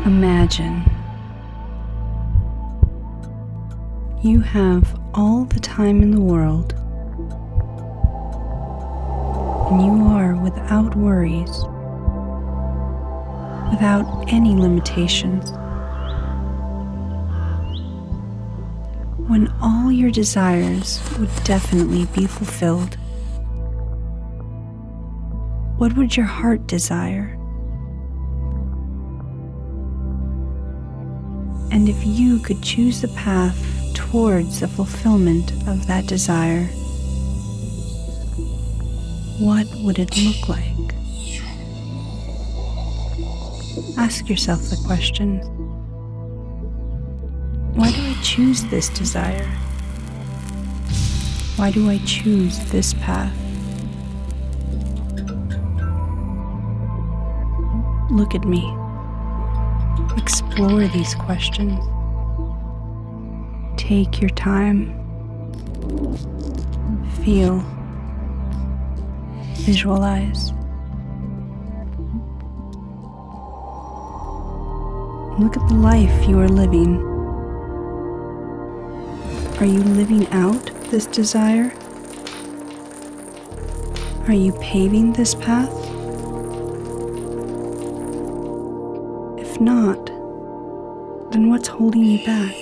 Imagine you have all the time in the world, and you are without worries, without any limitations. When all your desires would definitely be fulfilled, what would your heart desire? And if you could choose the path towards the fulfillment of that desire, what would it look like? Ask yourself the question, why do I choose this desire? Why do I choose this path? Look at me. Explore these questions. Take your time. Feel. Visualize. Look at the life you are living. Are you living out this desire? Are you paving this path? If not, then what's holding you back?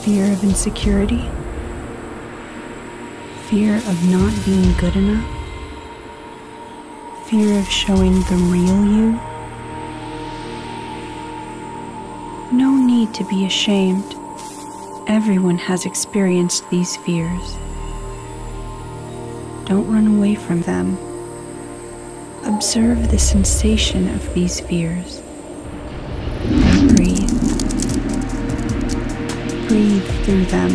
Fear of insecurity? Fear of not being good enough? Fear of showing the real you? No need to be ashamed. Everyone has experienced these fears. Don't run away from them. Observe the sensation of these fears. Breathe. Breathe through them,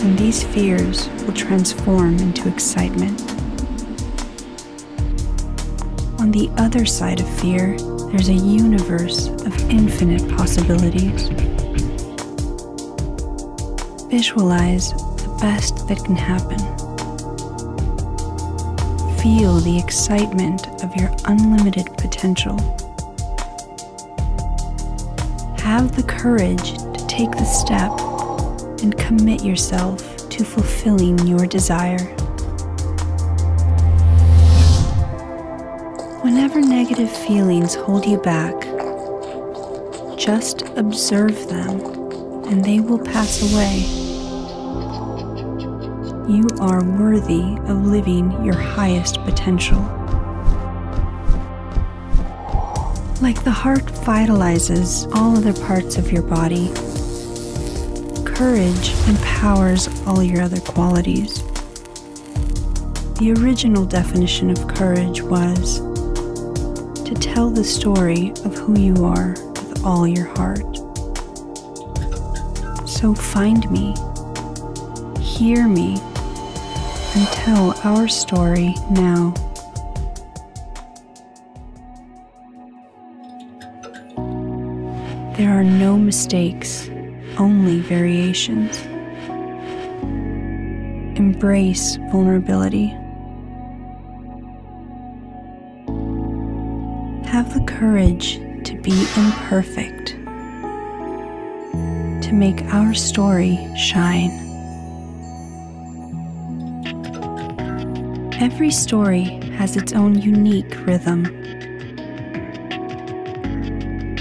and these fears will transform into excitement. On the other side of fear, there's a universe of infinite possibilities. Visualize the best that can happen. Feel the excitement of your unlimited potential. Have the courage to take the step and commit yourself to fulfilling your desire. Whenever negative feelings hold you back, just observe them and they will pass away. You are worthy of living your highest potential. Like the heart vitalizes all other parts of your body, courage empowers all your other qualities. The original definition of courage was to tell the story of who you are with all your heart. So find me, hear me, and tell our story now. There are no mistakes, only variations. Embrace vulnerability. Have the courage to be imperfect, to make our story shine. Every story has its own unique rhythm,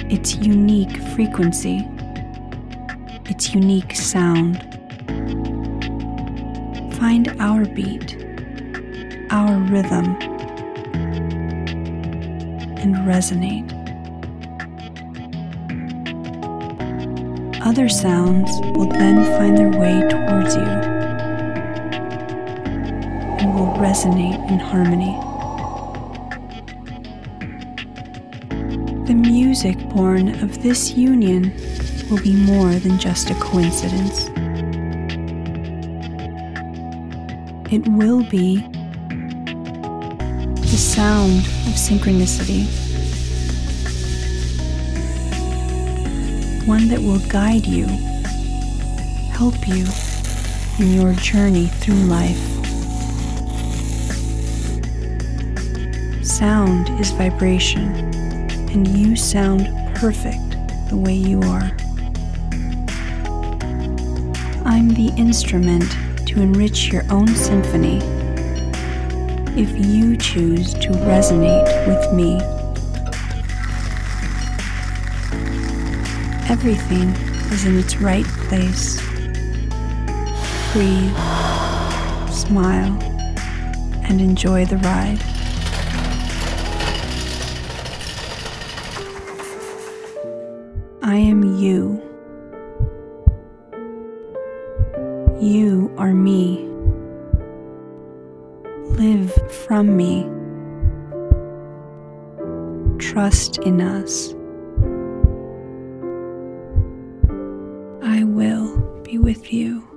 its unique frequency, its unique sound. Find our beat, our rhythm, and resonate. Other sounds will then find their way towards you and will resonate in harmony. The music born of this union will be more than just a coincidence. It will be the sound of synchronicity, one that will guide you, help you in your journey through life. Sound is vibration, and you sound perfect the way you are. I'm the instrument to enrich your own symphony if you choose to resonate with me. Everything is in its right place. Breathe, smile, and enjoy the ride. I am you. You are me. Live from me. Trust in us. I will be with you.